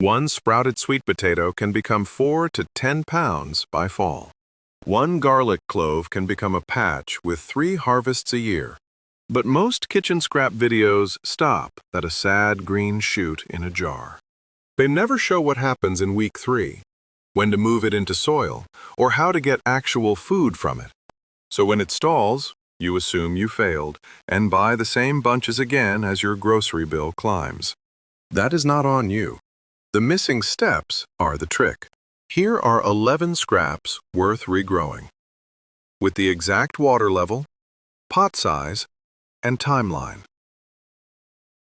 One sprouted sweet potato can become 4 to 10 pounds by fall. One garlic clove can become a patch with 3 harvests a year. But most kitchen scrap videos stop at a sad green shoot in a jar. They never show what happens in week 3, when to move it into soil, or how to get actual food from it. So when it stalls, you assume you failed and buy the same bunches again as your grocery bill climbs. That is not on you. The missing steps are the trick. Here are 11 scraps worth regrowing, with the exact water level, pot size, and timeline.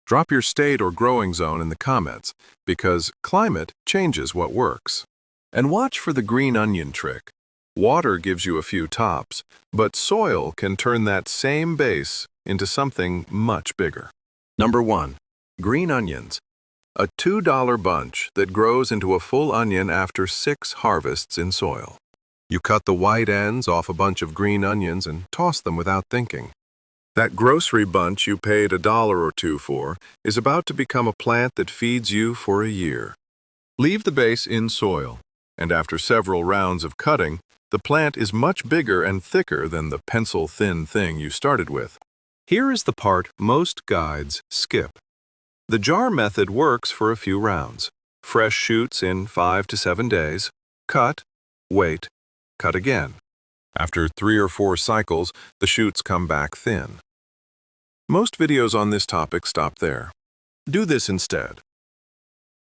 Drop your state or growing zone in the comments, because climate changes what works. And watch for the green onion trick. Water gives you a few tops, but soil can turn that same base into something much bigger. Number 1. Green onions. A $2 bunch that grows into a full onion after 6 harvests in soil. You cut the white ends off a bunch of green onions and toss them without thinking. That grocery bunch you paid $1 or $2 for is about to become a plant that feeds you for a year. Leave the base in soil, and after several rounds of cutting, the plant is much bigger and thicker than the pencil-thin thing you started with. Here is the part most guides skip. The jar method works for a few rounds. Fresh shoots in 5 to 7 days. Cut, wait, cut again. After 3 or 4 cycles, the shoots come back thin. Most videos on this topic stop there. Do this instead.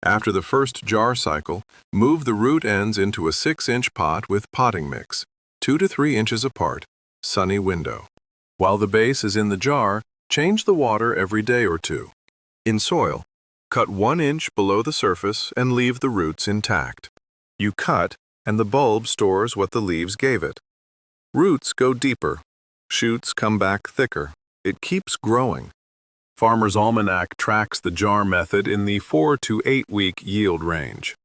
After the first jar cycle, move the root ends into a 6-inch pot with potting mix, 2 to 3 inches apart, sunny window. While the base is in the jar, change the water every day or 2. In soil, cut 1 inch below the surface and leave the roots intact. You cut, and the bulb stores what the leaves gave it. Roots go deeper. Shoots come back thicker. It keeps growing. Farmer's Almanac tracks the jar method in the 4 to 8 week yield range.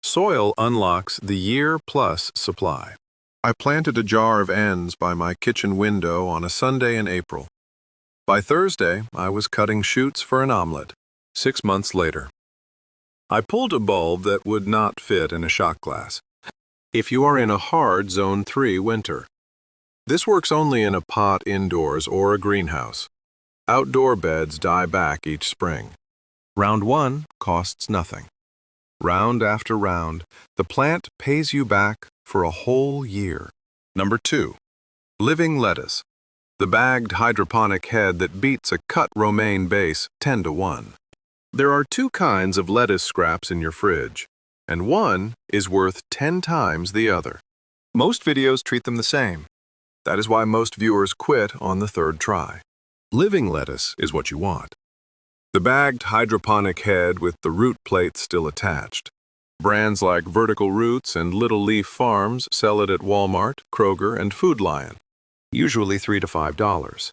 Soil unlocks the year-plus supply. I planted a jar of ends by my kitchen window on a Sunday in April. By Thursday, I was cutting shoots for an omelet, 6 months later. I pulled a bulb that would not fit in a shot glass. If you are in a hard Zone 3 winter. This works only in a pot indoors or a greenhouse. Outdoor beds die back each spring. Round 1 costs nothing. Round after round, the plant pays you back for a whole year. Number 2. Living lettuce. The bagged hydroponic head that beats a cut romaine base 10 to 1. There are 2 kinds of lettuce scraps in your fridge, and one is worth 10 times the other. Most videos treat them the same. That is why most viewers quit on the 3rd try. Living lettuce is what you want. The bagged hydroponic head with the root plate still attached. Brands like Vertical Roots and Little Leaf Farms sell it at Walmart, Kroger, and Food Lion, usually $3 to $5.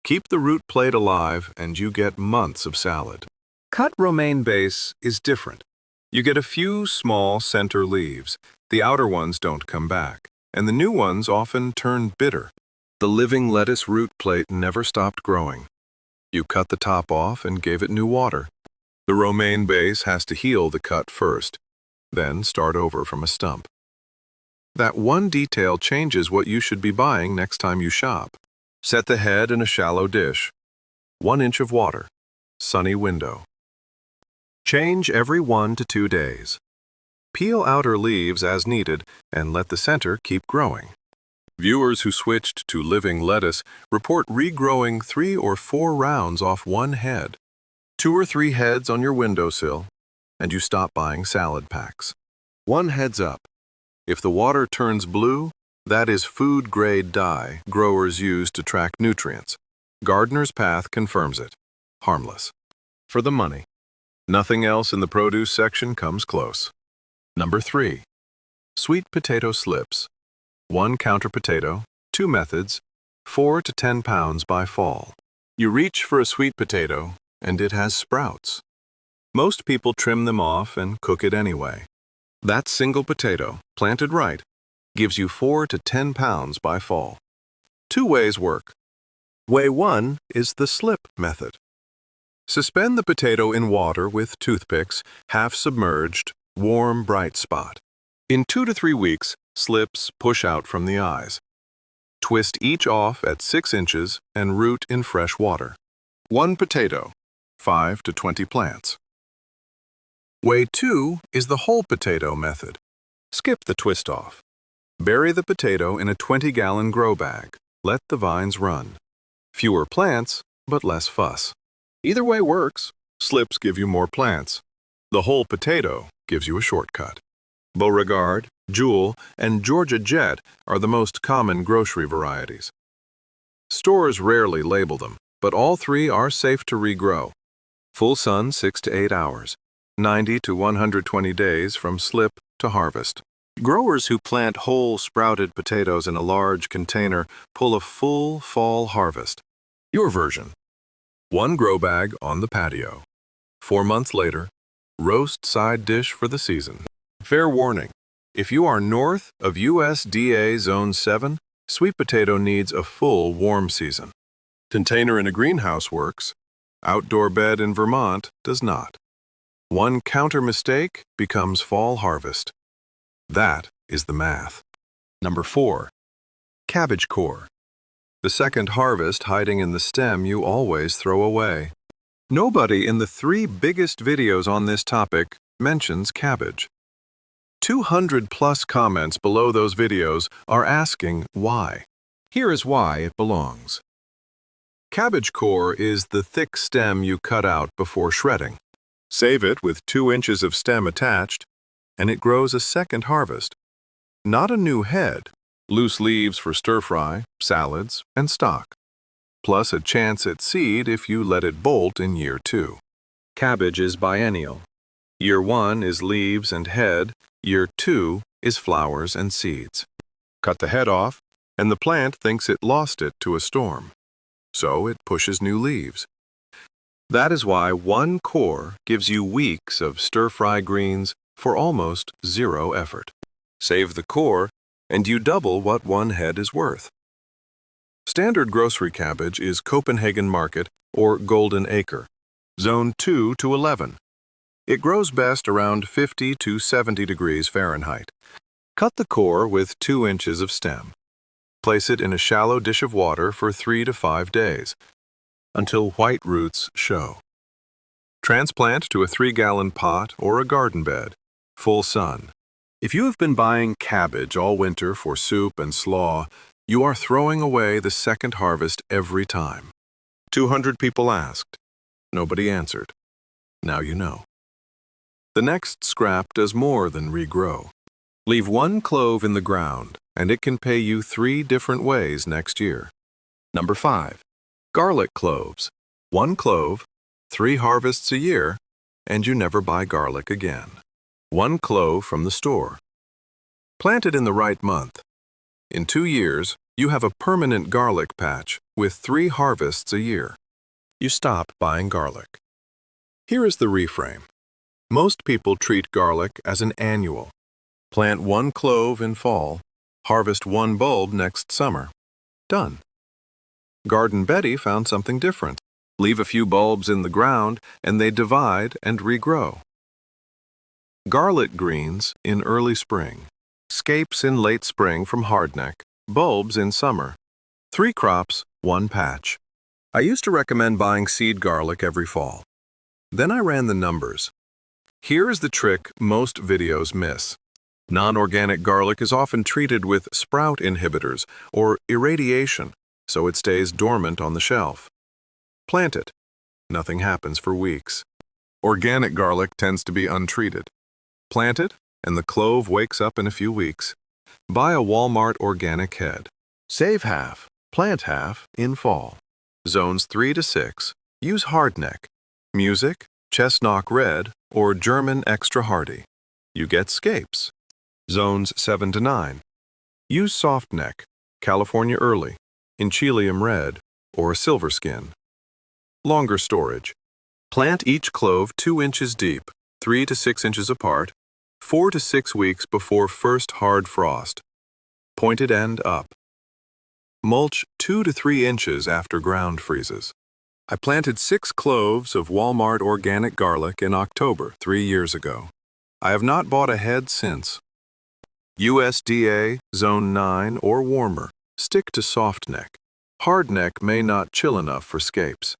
Keep the root plate alive and you get months of salad. Cut romaine base is different. You get a few small center leaves. The outer ones don't come back, and the new ones often turn bitter. The living lettuce root plate never stopped growing. You cut the top off and gave it new water. The romaine base has to heal the cut first, then start over from a stump. That one detail changes what you should be buying next time you shop. Set the head in a shallow dish. 1 inch of water. Sunny window. Change every 1 to 2 days. Peel outer leaves as needed and let the center keep growing. Viewers who switched to living lettuce report regrowing 3 or 4 rounds off one head. 2 or 3 heads on your windowsill, and you stop buying salad packs. One heads up. If the water turns blue, that is food-grade dye growers use to track nutrients. Gardener's Path confirms it. Harmless. For the money. Nothing else in the produce section comes close. Number 3. Sweet potato slips. 1 counter potato, 2 methods, 4 to 10 pounds by fall. You reach for a sweet potato, and it has sprouts. Most people trim them off and cook it anyway. That single potato, planted right, gives you 4 to 10 pounds by fall. 2 ways work. Way 1 is the slip method. Suspend the potato in water with toothpicks, half submerged, warm, bright spot. In 2 to 3 weeks, slips push out from the eyes. Twist each off at 6 inches and root in fresh water. 1 potato, 5 to 20 plants. Way 2 is the whole potato method. Skip the twist off. Bury the potato in a 20-gallon grow bag. Let the vines run. Fewer plants, but less fuss. Either way works. Slips give you more plants. The whole potato gives you a shortcut. Beauregard, Jewel, and Georgia Jet are the most common grocery varieties. Stores rarely label them, but all three are safe to regrow. Full sun 6 to 8 hours, 90 to 120 days from slip to harvest. Growers who plant whole sprouted potatoes in a large container pull a full fall harvest. Your version. 1 grow bag on the patio. 4 months later, roast side dish for the season. Fair warning, if you are north of USDA Zone 7, sweet potato needs a full warm season. Container in a greenhouse works. Outdoor bed in Vermont does not. One counter mistake becomes fall harvest. That is the math. Number 4. Cabbage core. The second harvest hiding in the stem you always throw away. Nobody in the 3 biggest videos on this topic mentions cabbage. 200+ comments below those videos are asking why. Here is why it belongs. Cabbage core is the thick stem you cut out before shredding. Save it with 2 inches of stem attached, and it grows a second harvest. Not a new head, loose leaves for stir-fry, salads, and stock. Plus a chance at seed if you let it bolt in year 2. Cabbage is biennial. Year 1 is leaves and head, year 2 is flowers and seeds. Cut the head off, and the plant thinks it lost it to a storm. So it pushes new leaves. That is why 1 core gives you weeks of stir-fry greens for almost 0 effort. Save the core, and you double what 1 head is worth. Standard grocery cabbage is Copenhagen Market or Golden Acre, Zone 2 to 11. It grows best around 50 to 70 degrees Fahrenheit. Cut the core with 2 inches of stem. Place it in a shallow dish of water for 3 to 5 days, until white roots show. Transplant to a 3-gallon pot or a garden bed, full sun. If you have been buying cabbage all winter for soup and slaw, you are throwing away the second harvest every time. 200 people asked. Nobody answered. Now you know. The next scrap does more than regrow. Leave 1 clove in the ground, and it can pay you 3 different ways next year. Number 5. Garlic cloves. 1 clove, 3 harvests a year, and you never buy garlic again. 1 clove from the store. Plant it in the right month. In 2 years, you have a permanent garlic patch with 3 harvests a year. You stop buying garlic. Here is the reframe. Most people treat garlic as an annual. Plant 1 clove in fall, harvest 1 bulb next summer. Done. Garden Betty found something different. Leave a few bulbs in the ground, and they divide and regrow. Garlic greens in early spring. Scapes in late spring from hardneck. Bulbs in summer. 3 crops, 1 patch. I used to recommend buying seed garlic every fall. Then I ran the numbers. Here is the trick most videos miss. Non-organic garlic is often treated with sprout inhibitors or irradiation, so it stays dormant on the shelf. Plant it. Nothing happens for weeks. Organic garlic tends to be untreated. Plant it, and the clove wakes up in a few weeks. Buy a Walmart organic head. Save half, plant half in fall. Zones 3 to 6, use hardneck, music, chestnut red, or German extra hardy. You get scapes. Zones 7 to 9, use softneck, California early, Enchilium red, or silver skin. Longer storage. Plant each clove 2 inches deep, 3 to 6 inches apart, 4 to 6 weeks before first hard frost. Pointed end up. Mulch 2 to 3 inches after ground freezes. I planted 6 cloves of Walmart organic garlic in October 3 years ago. I have not bought a head since. USDA, Zone 9 or warmer. Stick to soft neck. Hard neck may not chill enough for scapes.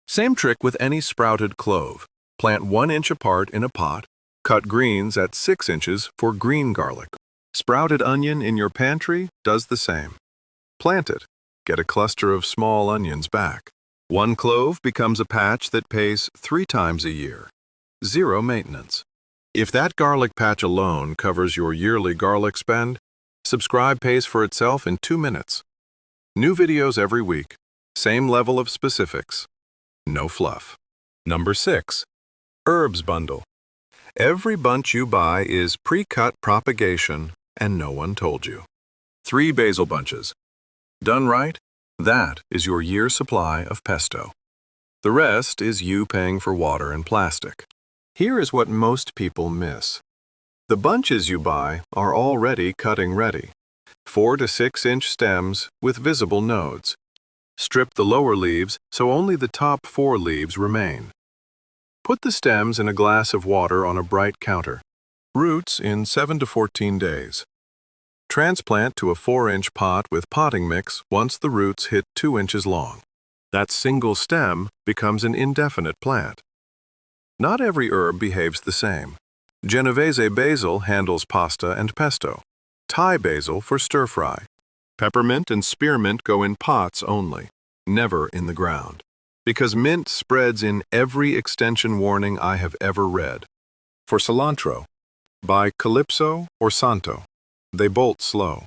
Same trick with any sprouted clove. Plant 1 inch apart in a pot. Cut greens at 6 inches for green garlic. Sprouted onion in your pantry does the same. Plant it. Get a cluster of small onions back. 1 clove becomes a patch that pays 3 times a year. 0 maintenance. If that garlic patch alone covers your yearly garlic spend, subscribe pays for itself in 2 minutes. New videos every week. Same level of specifics. No fluff. Number 6. Herbs Bundle. Every bunch you buy is pre-cut propagation and no one told you. 3 basil bunches. Done right, that is your year's supply of pesto. The rest is you paying for water and plastic. Here is what most people miss. The bunches you buy are already cutting ready. 4 to 6 inch stems with visible nodes. Strip the lower leaves so only the top 4 leaves remain. Put the stems in a glass of water on a bright counter. Roots in 7 to 14 days. Transplant to a 4-inch pot with potting mix once the roots hit 2 inches long. That single stem becomes an indefinite plant. Not every herb behaves the same. Genovese basil handles pasta and pesto. Thai basil for stir-fry. Peppermint and spearmint go in pots only, never in the ground. Because mint spreads in every extension warning I have ever read. For cilantro, buy Calypso or Santo. They bolt slow.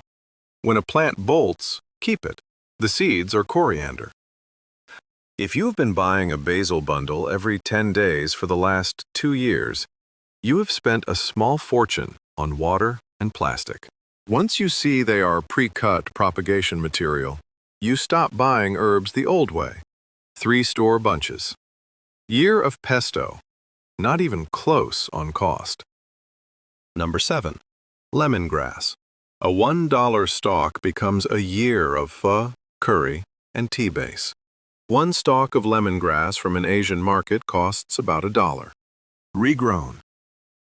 When a plant bolts, keep it. The seeds are coriander. If you have been buying a basil bundle every 10 days for the last 2 years, you have spent a small fortune on water and plastic. Once you see they are pre-cut propagation material, you stop buying herbs the old way. 3 store bunches. Year of pesto. Not even close on cost. Number 7. Lemongrass. A $1 stalk becomes a year of pho, curry, and tea base. 1 stalk of lemongrass from an Asian market costs about $1. Regrown.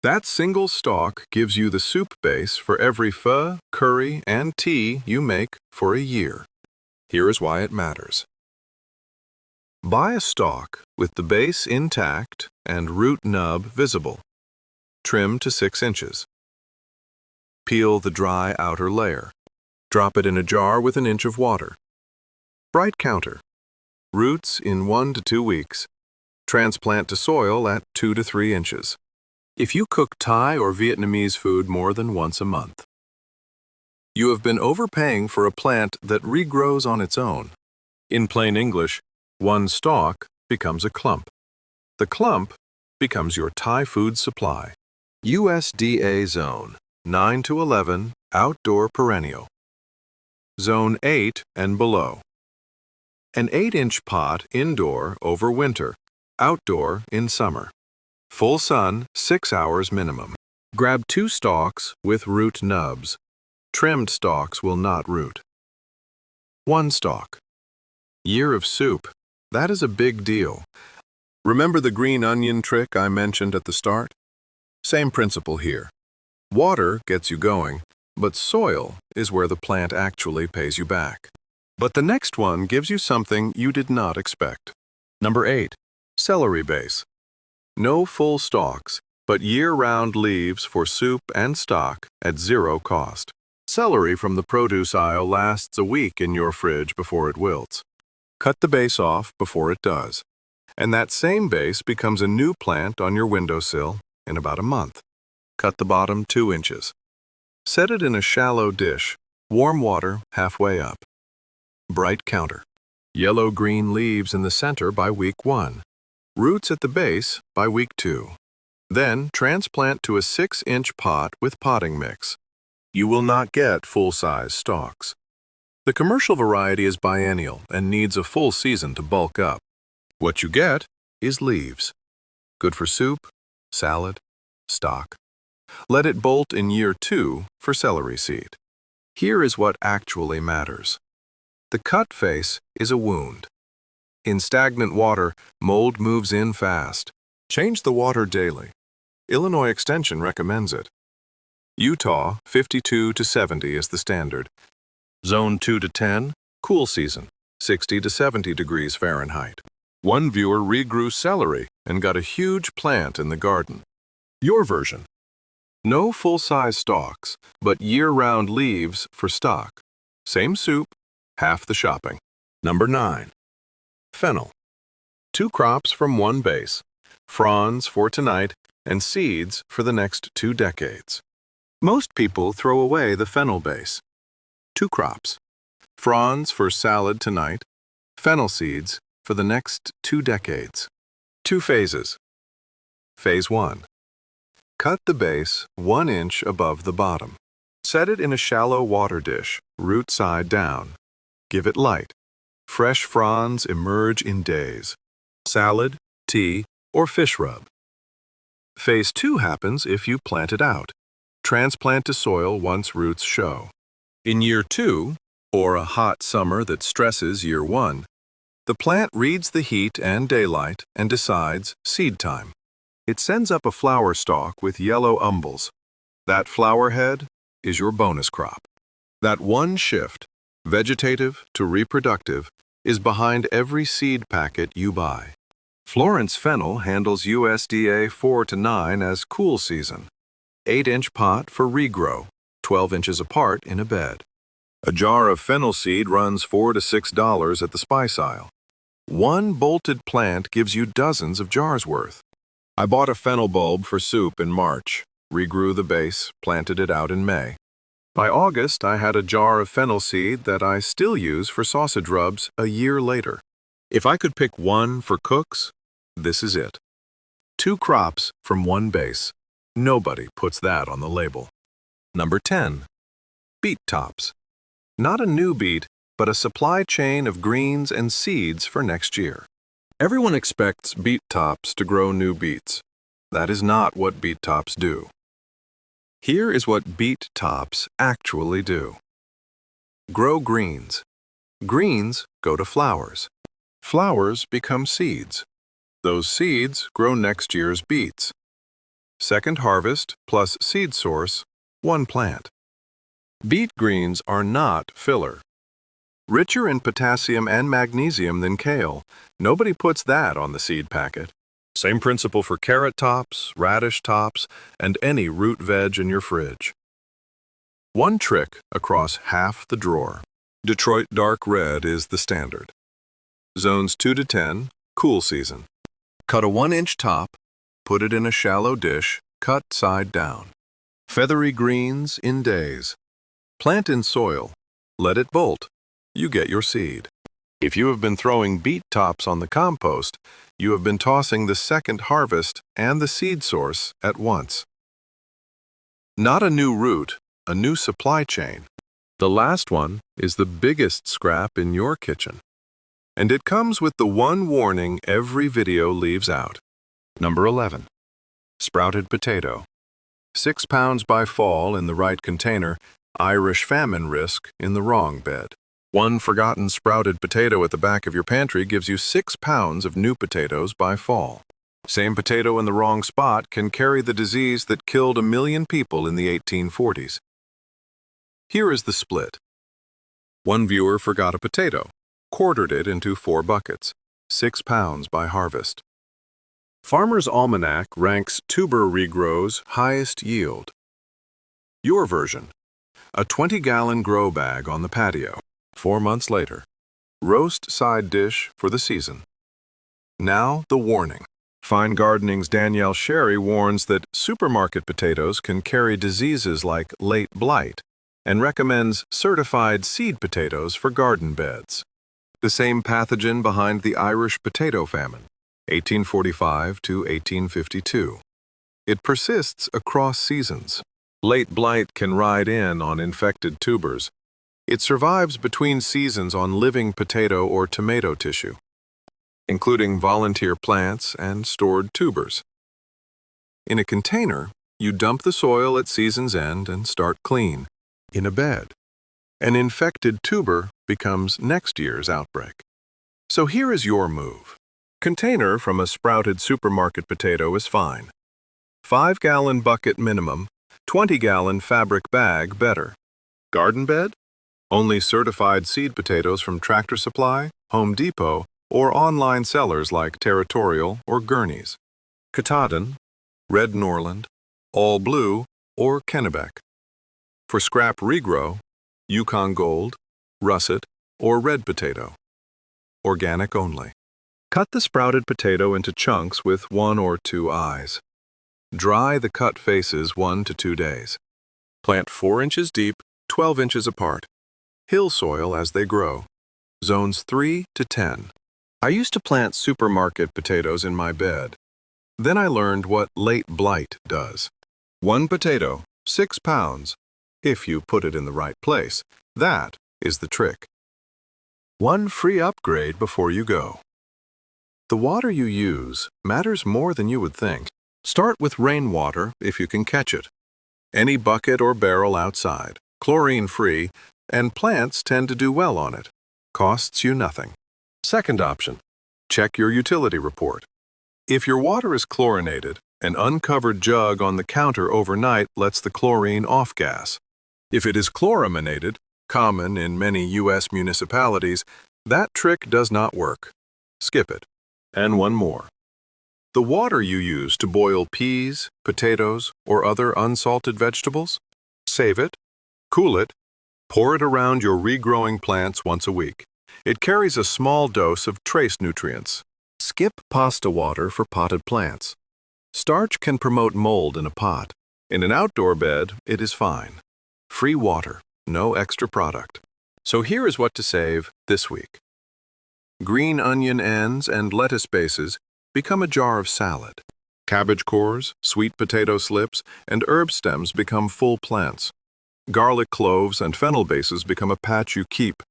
That single stalk gives you the soup base for every pho, curry, and tea you make for a year. Here is why it matters. Buy a stalk with the base intact and root nub visible. Trim to 6 inches. Peel the dry outer layer. Drop it in a jar with an inch of water. Bright counter. Roots in 1 to 2 weeks. Transplant to soil at 2 to 3 inches. If you cook Thai or Vietnamese food more than once a month, you have been overpaying for a plant that regrows on its own. In plain English, 1 stalk becomes a clump. The clump becomes your Thai food supply. USDA Zone 9 to 11 outdoor perennial. Zone 8 and below. An 8-inch pot indoor over winter, outdoor in summer. Full sun, 6 hours minimum. Grab 2 stalks with root nubs. Trimmed stalks will not root. 1 stalk. Year of soup. That is a big deal. Remember the green onion trick I mentioned at the start? Same principle here. Water gets you going, but soil is where the plant actually pays you back. But the next one gives you something you did not expect. Number 8. Celery base. No full stalks, but year-round leaves for soup and stock at 0 cost. Celery from the produce aisle lasts a week in your fridge before it wilts. Cut the base off before it does. And that same base becomes a new plant on your windowsill in about a month. Cut the bottom 2 inches. Set it in a shallow dish, warm water halfway up. Bright counter. Yellow-green leaves in the center by week 1. Roots at the base by week 2. Then transplant to a 6-inch pot with potting mix. You will not get full-size stalks. The commercial variety is biennial and needs a full season to bulk up. What you get is leaves. Good for soup, salad, stock. Let it bolt in year 2 for celery seed. Here is what actually matters. The cut face is a wound. In stagnant water, mold moves in fast. Change the water daily. Illinois Extension recommends it. Utah, 52 to 70 is the standard. Zone 2 to 10, cool season, 60 to 70 degrees Fahrenheit. One viewer regrew celery and got a huge plant in the garden. Your version. No full-size stalks, but year-round leaves for stock. Same soup, half the shopping. Number 9. Fennel. 2 crops from one base. Fronds for tonight and seeds for the next 2 decades. Most people throw away the fennel base. 2 crops. Fronds for salad tonight, fennel seeds for the next 2 decades. 2 phases. Phase 1. Cut the base 1 inch above the bottom. Set it in a shallow water dish, root side down. Give it light. Fresh fronds emerge in days. Salad, tea, or fish rub. Phase 2 happens if you plant it out. Transplant to soil once roots show. In year 2, or a hot summer that stresses year 1, the plant reads the heat and daylight and decides seed time. It sends up a flower stalk with yellow umbels. That flower head is your bonus crop. That one shift, vegetative to reproductive, is behind every seed packet you buy. Florence Fennel handles USDA 4 to 9 as cool season. 8-inch pot for regrow, 12 inches apart in a bed. A jar of fennel seed runs $4 to $6 at the spice aisle. One bolted plant gives you dozens of jars worth. I bought a fennel bulb for soup in March, regrew the base, planted it out in May. By August, I had a jar of fennel seed that I still use for sausage rubs a year later. If I could pick one for cooks, this is it. 2 crops from one base. Nobody puts that on the label. Number 10. Beet tops. Not a new beet, but a supply chain of greens and seeds for next year. Everyone expects beet tops to grow new beets. That is not what beet tops do. Here is what beet tops actually do. Grow greens. Greens go to flowers. Flowers become seeds. Those seeds grow next year's beets. Second harvest plus seed source, 1 plant. Beet greens are not filler. Richer in potassium and magnesium than kale, nobody puts that on the seed packet. Same principle for carrot tops, radish tops, and any root veg in your fridge. One trick across half the drawer. Detroit dark red is the standard. Zones 2 to 10, cool season. Cut a 1-inch top, put it in a shallow dish, cut side down. Feathery greens in days. Plant in soil. Let it bolt. You get your seed. If you have been throwing beet tops on the compost, you have been tossing the second harvest and the seed source at once. Not a new root, a new supply chain. The last one is the biggest scrap in your kitchen. And it comes with the one warning every video leaves out. Number 11. Sprouted potato. 6 pounds by fall in the right container, Irish famine risk in the wrong bed. One forgotten sprouted potato at the back of your pantry gives you 6 pounds of new potatoes by fall. Same potato in the wrong spot can carry the disease that killed 1 million people in the 1840s. Here is the split. One viewer forgot a potato, quartered it into 4 buckets, 6 pounds by harvest. Farmer's Almanac ranks tuber regrow's highest yield. Your version. A 20-gallon grow bag on the patio. 4 months later. Roast side dish for the season. Now the warning. Fine Gardening's Danielle Sherry warns that supermarket potatoes can carry diseases like late blight and recommends certified seed potatoes for garden beds. The same pathogen behind the Irish potato famine, 1845 to 1852. It persists across seasons. Late blight can ride in on infected tubers. It survives between seasons on living potato or tomato tissue, including volunteer plants and stored tubers. In a container, you dump the soil at season's end and start clean. In a bed, an infected tuber becomes next year's outbreak. So here is your move. Container from a sprouted supermarket potato is fine. 5-gallon bucket minimum, 20-gallon fabric bag better. Garden bed? Only certified seed potatoes from Tractor Supply, Home Depot, or online sellers like Territorial or Gurney's. Katahdin, Red Norland, All Blue, or Kennebec. For scrap regrow, Yukon Gold, Russet, or red potato. Organic only. Cut the sprouted potato into chunks with 1 or 2 eyes. Dry the cut faces 1 to 2 days. Plant 4 inches deep, 12 inches apart. Hill soil as they grow. Zones 3 to 10. I used to plant supermarket potatoes in my bed. Then I learned what late blight does. 1 potato, 6 pounds, if you put it in the right place. That is the trick. 1 free upgrade before you go. The water you use matters more than you would think. Start with rainwater if you can catch it. Any bucket or barrel outside, chlorine-free, and plants tend to do well on it. Costs you nothing. Second option, check your utility report. If your water is chlorinated, an uncovered jug on the counter overnight lets the chlorine off gas. If it is chloraminated, common in many U.S. municipalities, that trick does not work. Skip it. And one more. The water you use to boil peas, potatoes, or other unsalted vegetables? Save it, cool it, pour it around your regrowing plants once a week. It carries a small dose of trace nutrients. Skip pasta water for potted plants. Starch can promote mold in a pot. In an outdoor bed, it is fine. Free water, no extra product. So here is what to save this week. Green onion ends and lettuce bases become a jar of salad. Cabbage cores, sweet potato slips, and herb stems become full plants. Garlic cloves and fennel bases become a patch you keep.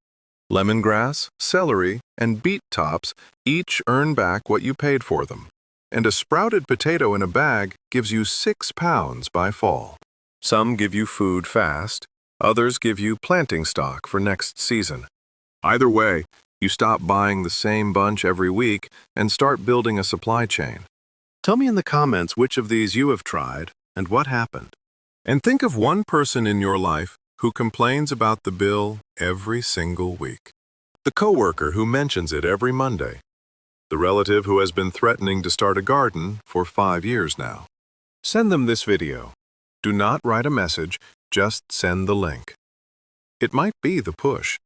Lemongrass, celery, and beet tops each earn back what you paid for them. And a sprouted potato in a bag gives you 6 pounds by fall. Some give you food fast, others give you planting stock for next season. Either way, you stop buying the same bunch every week and start building a supply chain. Tell me in the comments which of these you have tried and what happened. And think of one person in your life who complains about the bill every single week. The coworker who mentions it every Monday. The relative who has been threatening to start a garden for 5 years now. Send them this video. Do not write a message, just send the link. It might be the push.